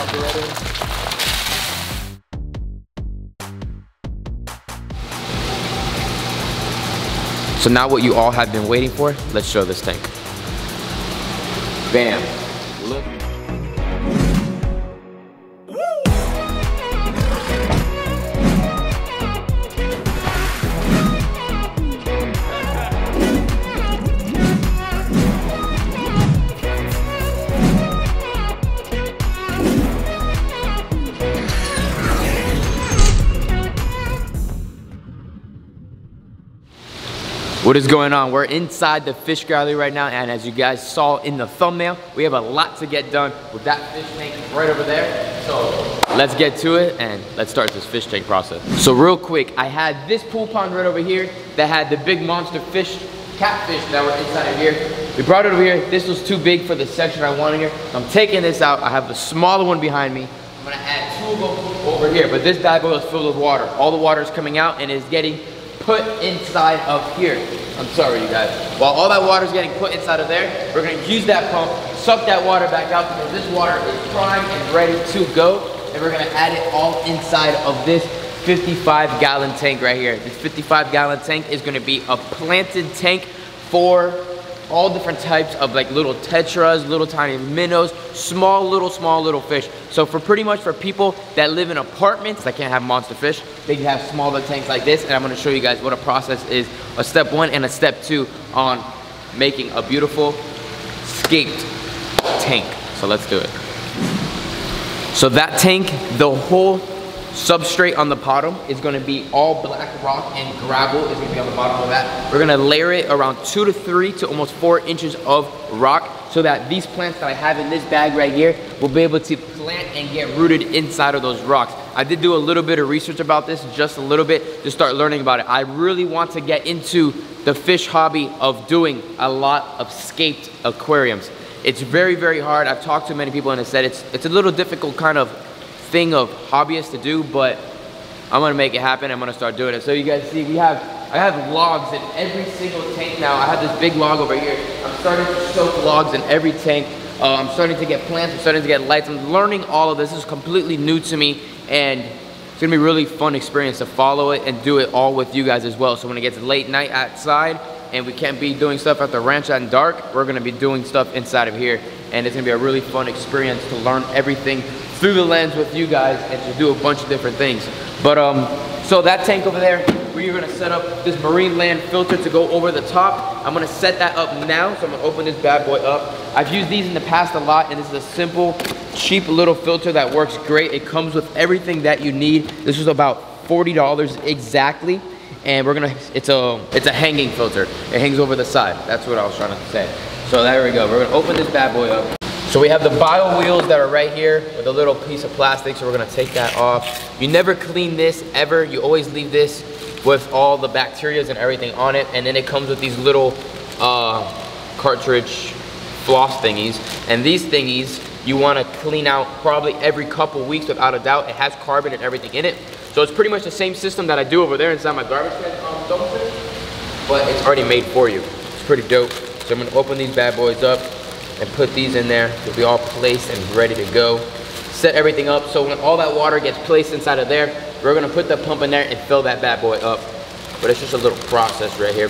off already. So now what you all have been waiting for, let's show this tank. Bam. Look. What is going on? We're inside the fish gallery right now, and as you guys saw in the thumbnail, we have a lot to get done with that fish tank right over there. So let's get to it and let's start this fish tank process. So real quick, I had this pool pond right over here that had the big monster fish, catfish that were inside of here. We brought it over here. This was too big for the section I wanted here. I'm taking this out. I have the smaller one behind me. I'm gonna add 2 of them over here, but this bad boy is filled with water. All the water is coming out and is getting put inside of here. I'm sorry, you guys. While all that water is getting put inside of there, we're gonna use that pump, suck that water back out because this water is primed and ready to go. And we're gonna add it all inside of this 55-gallon tank right here. This 55-gallon tank is gonna be a planted tank for all different types of like little tetras, little tiny minnows, small little fish. So for pretty much for people that live in apartments that can't have monster fish, they can have smaller tanks like this. And I'm gonna show you guys what a process is, a step 1 and a step 2 on making a beautiful scaped tank. So let's do it. So that tank, the whole substrate on the bottom is going to be all black rock and gravel is going to be on the bottom of that. We're going to layer it around 2 to 3 to almost 4 inches of rock so that these plants that I have in this bag right here will be able to plant and get rooted inside of those rocks. I did do a little bit of research about this, just a little bit, to start learning about it. I really want to get into the fish hobby of doing a lot of scaped aquariums. It's very, very hard. I've talked to many people and they said it's a little difficult kind of thing of hobbyists to do, but I'm gonna make it happen. I'm gonna start doing it. So you guys see, I have logs in every single tank now. I have this big log over here. I'm starting to soak logs in every tank. I'm starting to get plants, I'm starting to get lights. I'm learning all of this. This is completely new to me, and it's gonna be a really fun experience to follow it and do it all with you guys as well. So when it gets late night outside and we can't be doing stuff at the ranch at dark, we're gonna be doing stuff inside of here, and it's gonna be a really fun experience to learn everything through the lens with you guys and to do a bunch of different things. But so that tank over there, we're gonna set up this marine land filter to go over the top. I'm gonna set that up now, so I'm gonna open this bad boy up. I've used these in the past a lot, and this is a simple, cheap little filter that works great. It comes with everything that you need. This was about $40 exactly, and it's a hanging filter. It hangs over the side. That's what I was trying to say. So there we go. We're gonna open this bad boy up. So we have the bio wheels that are right here with a little piece of plastic, so we're gonna take that off. You never clean this ever. You always leave this with all the bacteria and everything on it, and then it comes with these little cartridge floss thingies. And these thingies you wanna clean out probably every couple weeks without a doubt. It has carbon and everything in it. So it's pretty much the same system that I do over there inside my garbage can dumpster, but it's already made for you. It's pretty dope. So I'm gonna open these bad boys up and put these in there. They'll be all placed and ready to go. Set everything up so when all that water gets placed inside of there, we're gonna put the pump in there and fill that bad boy up. But it's just a little process right here.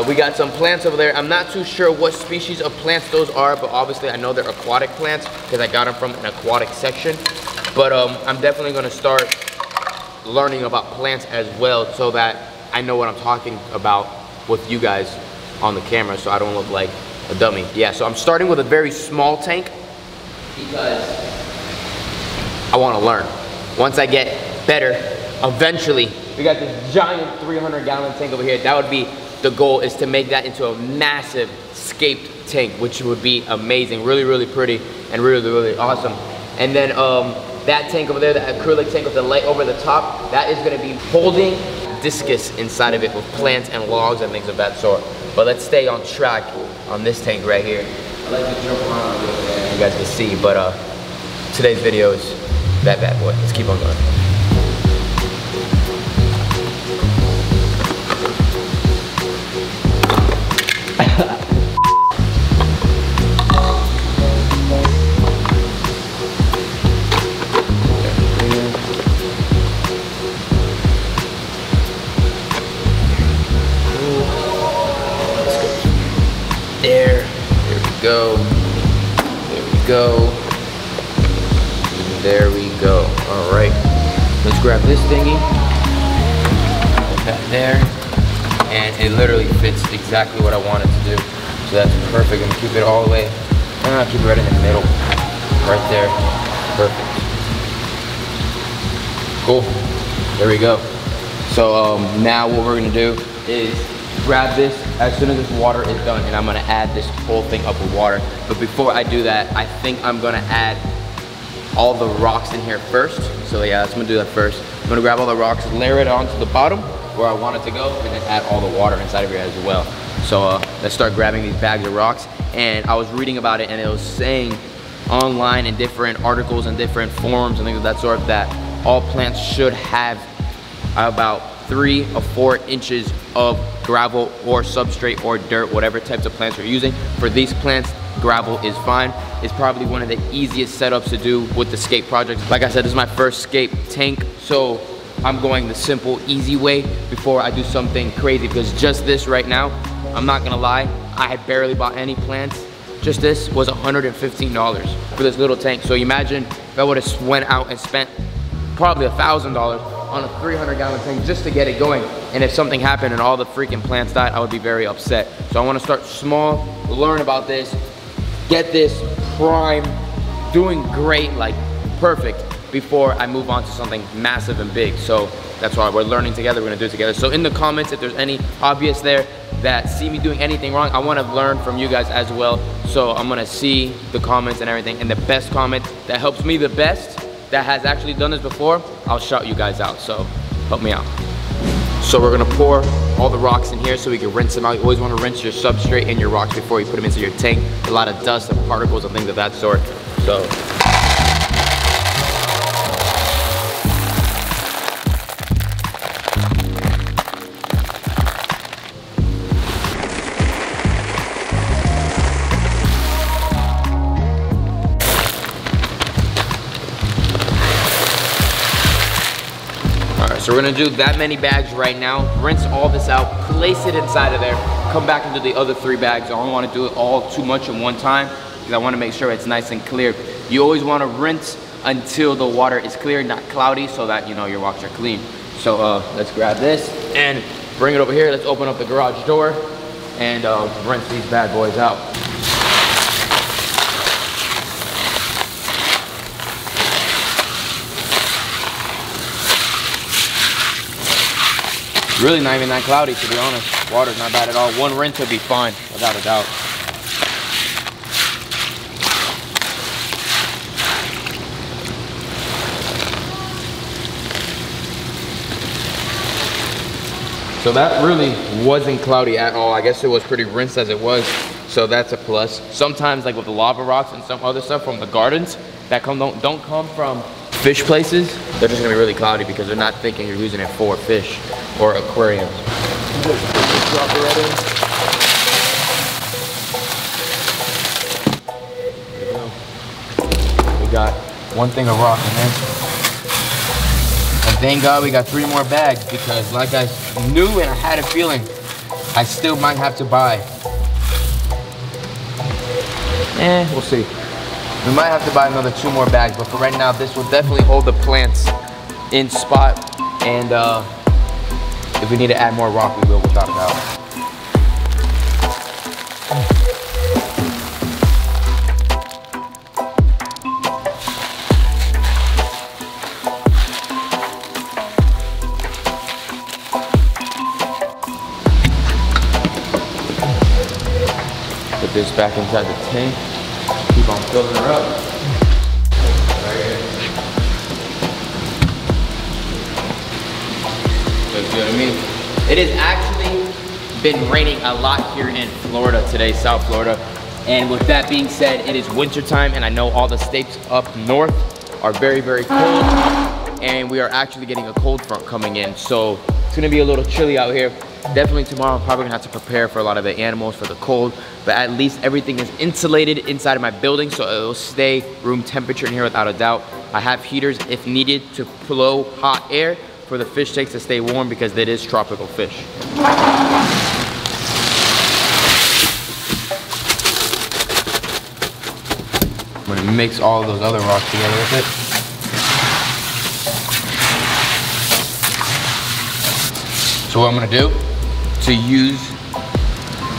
We got some plants over there. I'm not too sure what species of plants those are, but obviously I know they're aquatic plants because I got them from an aquatic section. But I'm definitely gonna start learning about plants as well so that I know what I'm talking about with you guys on the camera so I don't look like a dummy. Yeah, so I'm starting with a very small tank because I want to learn. Once I get better, eventually, we got this giant 300-gallon tank over here. That would be the goal, is to make that into a massive scaped tank, which would be amazing, really, really pretty, and really, really awesome. And then that tank over there, the acrylic tank with the light over the top, that is going to be holding discus inside of it with plants and logs and things of that sort. But let's stay on track on this tank right here. I like to jump around a little bit, you guys can see, but today's video is that bad boy. Let's keep on going. there. There we go. There we go. There we go. All right. Let's grab this thingy. Put that there. And it literally fits exactly what I want it to do. So that's perfect. I'm gonna keep it all the way. I'll keep it right in the middle. Right there. Perfect. Cool. There we go. So now what we're gonna do is grab this as soon as this water is done, and I'm gonna add this whole thing up with water. But before I do that, I think I'm gonna add all the rocks in here first. So yeah, I'm gonna do that first. I'm gonna grab all the rocks, layer it onto the bottom where I want it to go, and then add all the water inside of here as well. So let's start grabbing these bags of rocks. And I was reading about it, and it was saying online in different articles and different forums and things of that sort that all plants should have about 3 or 4 inches of gravel or substrate or dirt, whatever types of plants you're using. For these plants, gravel is fine. It's probably one of the easiest setups to do with the skate project. Like I said, this is my first skate tank, so I'm going the simple, easy way before I do something crazy, because just this right now, I'm not gonna lie, I had barely bought any plants. Just this was $115 for this little tank. So imagine if I would've went out and spent probably $1,000 on a 300-gallon tank just to get it going. And if something happened and all the freaking plants died, I would be very upset. So I wanna start small, learn about this, get this prime, doing great, like perfect, before I move on to something massive and big. So that's why we're learning together, we're gonna do it together. So in the comments, if there's any obvious there that see me doing anything wrong, I wanna learn from you guys as well. So I'm gonna see the comments and everything, and the best comment that helps me the best, that has actually done this before, I'll shout you guys out, so help me out. So we're gonna pour all the rocks in here so we can rinse them out. You always wanna rinse your substrate and your rocks before you put them into your tank. A lot of dust and particles and things of that sort. So. So we're gonna do that many bags right now, rinse all this out, place it inside of there, come back into the other 3 bags. I don't wanna do it all too much in one time because I wanna make sure it's nice and clear. You always wanna rinse until the water is clear, not cloudy, so that you know your rocks are clean. So let's grab this and bring it over here. Let's open up the garage door and rinse these bad boys out. Really not even that cloudy, to be honest. Water's not bad at all. One rinse would be fine, without a doubt. So that really wasn't cloudy at all. I guess it was pretty rinsed as it was, so that's a plus. Sometimes, like with the lava rocks and some other stuff from the gardens that don't come from fish places, they're just gonna be really cloudy because they're not thinking you're using it for fish or aquariums. Just drop it right in. There we go. We got one thing of rock in there. And thank God we got 3 more bags, because like I knew and I had a feeling, I still might have to buy. We'll see. We might have to buy another 2 more bags, but for right now, this will definitely hold the plants in spot. And if we need to add more rock, we will, without a doubt. Put this back inside the tank. Keep on filling her up. Right here. Looks good to me. It has actually been raining a lot here in Florida today, South Florida. And with that being said, it is winter time, and I know all the states up north are very, very cold. And we are actually getting a cold front coming in. So it's gonna be a little chilly out here. Definitely tomorrow, I'm probably gonna have to prepare for a lot of the animals for the cold, but at least everything is insulated inside of my building, so it'll stay room temperature in here without a doubt. I have heaters if needed to blow hot air for the fish tanks to stay warm, because it is tropical fish. mix all of those other rocks together with it. So what I'm gonna do, to use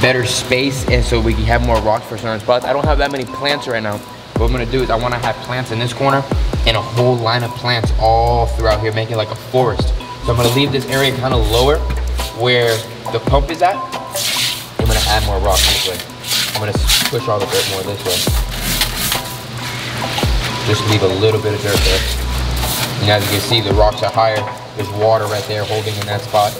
better space and so we can have more rocks for certain spots, I don't have that many plants right now. What I'm gonna do is I wanna have plants in this corner and a whole line of plants all throughout here, making like a forest. So I'm gonna leave this area kind of lower where the pump is at. I'm gonna add more rocks this way. I'm gonna push all the dirt more this way. Just leave a little bit of dirt there. And as you can see, the rocks are higher. There's water right there holding in that spot.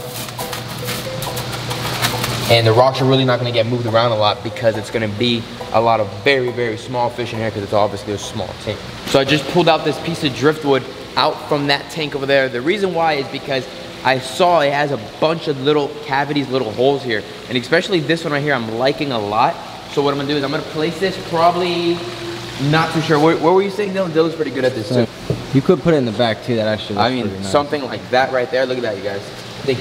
And the rocks are really not gonna get moved around a lot because it's gonna be a lot of very, very small fish in here because it's obviously a small tank. So I just pulled out this piece of driftwood out from that tank over there. The reason why is because I saw it has a bunch of little cavities, little holes here. And especially this one right here, I'm liking a lot. So what I'm gonna do is I'm gonna place this probably, not too sure. Where were you saying, Dylan? Dylan's pretty good at this too. You could put it in the back too, that actually looks pretty nice. Something like that right there. Look at that, you guys. Think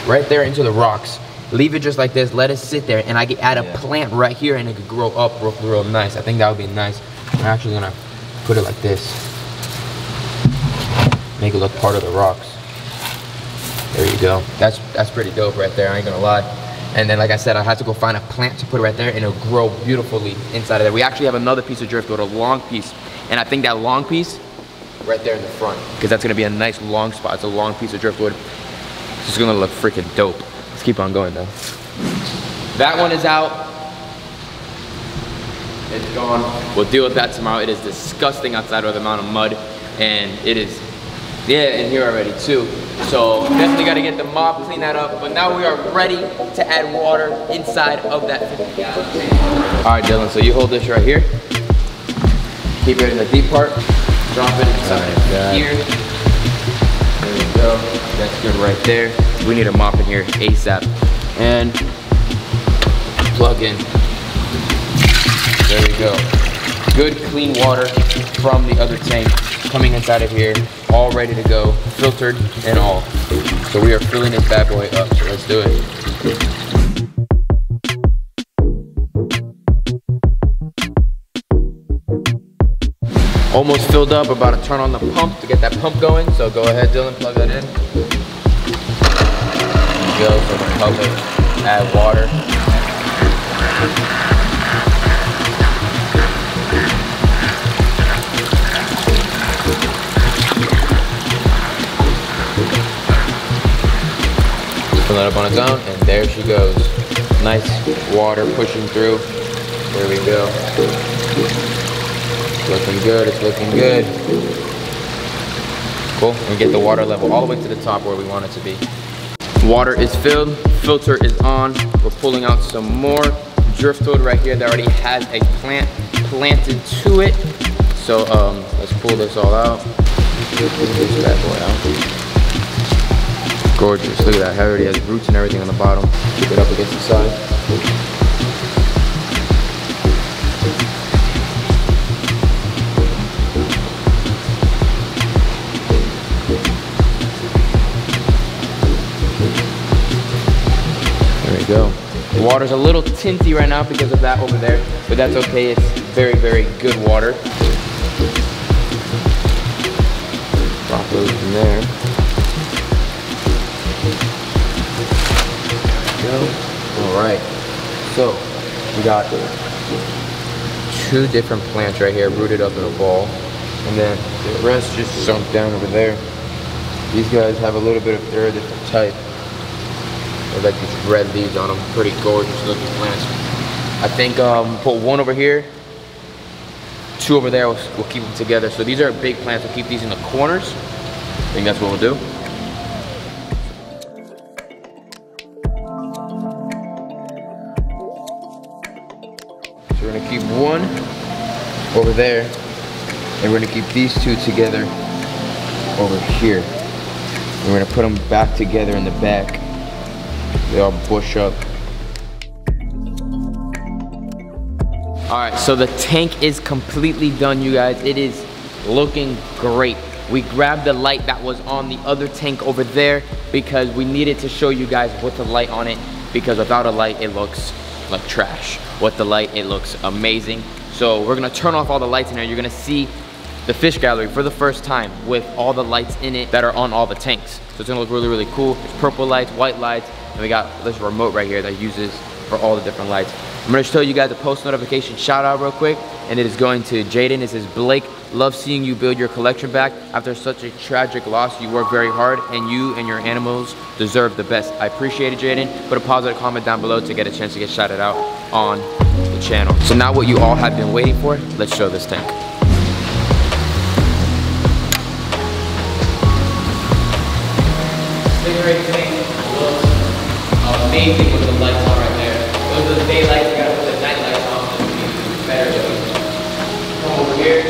right there into the rocks. Leave it just like this, let it sit there, and I could add a plant right here and it could grow up real nice. I think that would be nice. I'm actually gonna put it like this. Make it look part of the rocks. There you go. That's pretty dope right there, I ain't gonna lie. And then like I said, I had to go find a plant to put right there and it'll grow beautifully inside of there. We actually have another piece of driftwood, a long piece. And I think that long piece, right there in the front, because that's gonna be a nice long spot. It's a long piece of driftwood. It's just gonna look freaking dope. Let's keep on going though. That one is out. It's gone. We'll deal with that tomorrow. It is disgusting outside with the amount of mud. And it is, in here already too. So definitely gotta get the mop, clean that up. But now we are ready to add water inside of that 50-gallon tank. All right, Dylan, so you hold this right here. Keep it in the deep part. Drop it inside here. There we go. That's good right there. We need a mop in here ASAP. And plug in. There we go. Good clean water from the other tank coming inside of here, all ready to go, filtered and all. So we are filling this bad boy up, so let's do it. Almost filled up, about to turn on the pump to get that pump going. So go ahead, Dylan, plug that in. Go for the pump it, add water. Fill it up on its own, and there she goes. Nice water pushing through. There we go. It's looking good, it's looking good. Cool, and get the water level all the way to the top where we want it to be. Water is filled, filter is on. We're pulling out some more driftwood right here that already has a plant planted to it. So let's pull this all out. Pull this bad boy out. Gorgeous, look at that, it already has roots and everything on the bottom. Keep it up against the side. There we go. The water's a little tinty right now because of that over there, but that's okay, it's very, very good water. Drop those in there. All right, so we got 2 different plants right here rooted up in a ball, and then the rest just sunk down over there. These guys have a little bit of, they're a different type. They got these red leaves on them, pretty gorgeous looking plants. I think put 1 over here, 2 over there, we'll keep them together. So these are big plants, we'll keep these in the corners. I think that's what we'll do. So we're gonna keep 1 over there, and we're gonna keep these 2 together over here. And we're gonna put them back together in the back. They all bush up. All right, so the tank is completely done, you guys. It is looking great. We grabbed the light that was on the other tank over there because we needed to show you guys with the light on it, because without a light, it looks like trash. With the light, it looks amazing. So we're gonna turn off all the lights in here. You're gonna see the fish gallery for the first time with all the lights in it that are on all the tanks. So it's gonna look really, really cool. There's purple lights, white lights, and we got this remote right here that uses for all the different lights. I'm gonna show you guys a post notification shout out real quick, and it is going to Jaden. It says, Blake, love seeing you build your collection back. After such a tragic loss, you work very hard, and you and your animals deserve the best. I appreciate it, Jaden. Put a positive comment down below to get a chance to get shouted out on the channel. So now what you all have been waiting for, let's show this tank. Stingray tank looks amazing with the lights on right there. Those are the daylights, you gotta put the night lights on so it be better. Come over here,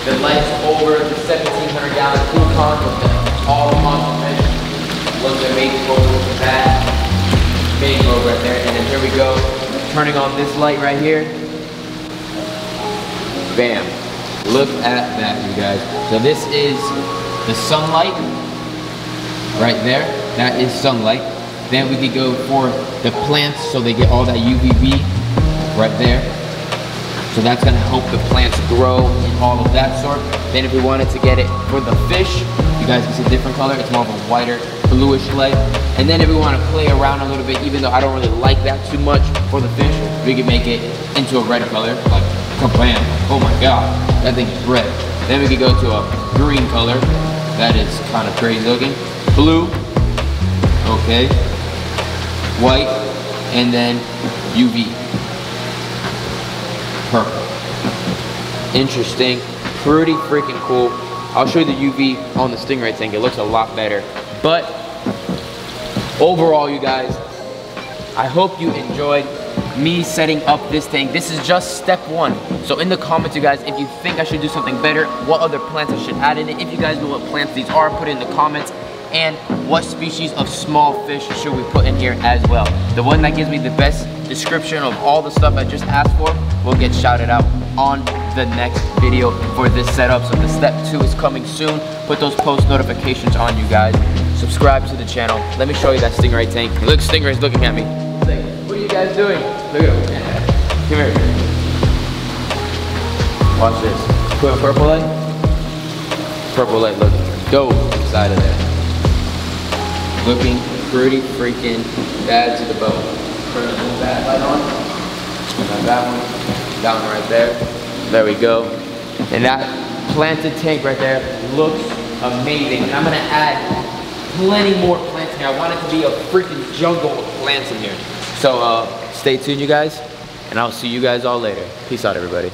the lights over the 1,700 gallon cool con with all the monster fish. Looks amazing over that big over right there. And then here we go, turning on this light right here. Bam. Look at that, you guys. So this is the sunlight right there. That is sunlight. Then we could go for the plants so they get all that UVB right there. So that's gonna help the plants grow and all of that sort. Then if we wanted to get it for the fish, you guys can see a different color. It's more of a whiter, bluish light. And then if we wanna play around a little bit, even though I don't really like that too much for the fish, we can make it into a red color, like kabam. Oh my God, that thing is red. Then we could go to a green color. That is kind of crazy looking. Blue, okay. White, and then UV. Purple. Interesting, pretty freaking cool. I'll show you the UV on the Stingray tank. It looks a lot better. But overall, you guys, I hope you enjoyed me setting up this tank. This is just step one. So in the comments, you guys, if you think I should do something better, what other plants I should add in it, if you guys know what plants these are, put it in the comments. And what species of small fish should we put in here as well. The one that gives me the best description of all the stuff I just asked for will get shouted out on the next video for this setup. So the step 2 is coming soon. Put those post notifications on, you guys. Subscribe to the channel. Let me show you that Stingray tank. Look, Stingray's looking at me. He's like, what are you guys doing? Look at him. Come here. Watch this. Put a purple light. Purple light looking dope inside of there. Looking pretty freaking bad to the bone. Turn that light on. And that one right there. There we go. And that planted tank right there looks amazing. And I'm gonna add plenty more plants in here. I want it to be a freaking jungle of plants in here. So stay tuned, you guys, and I'll see you guys all later. Peace out, everybody.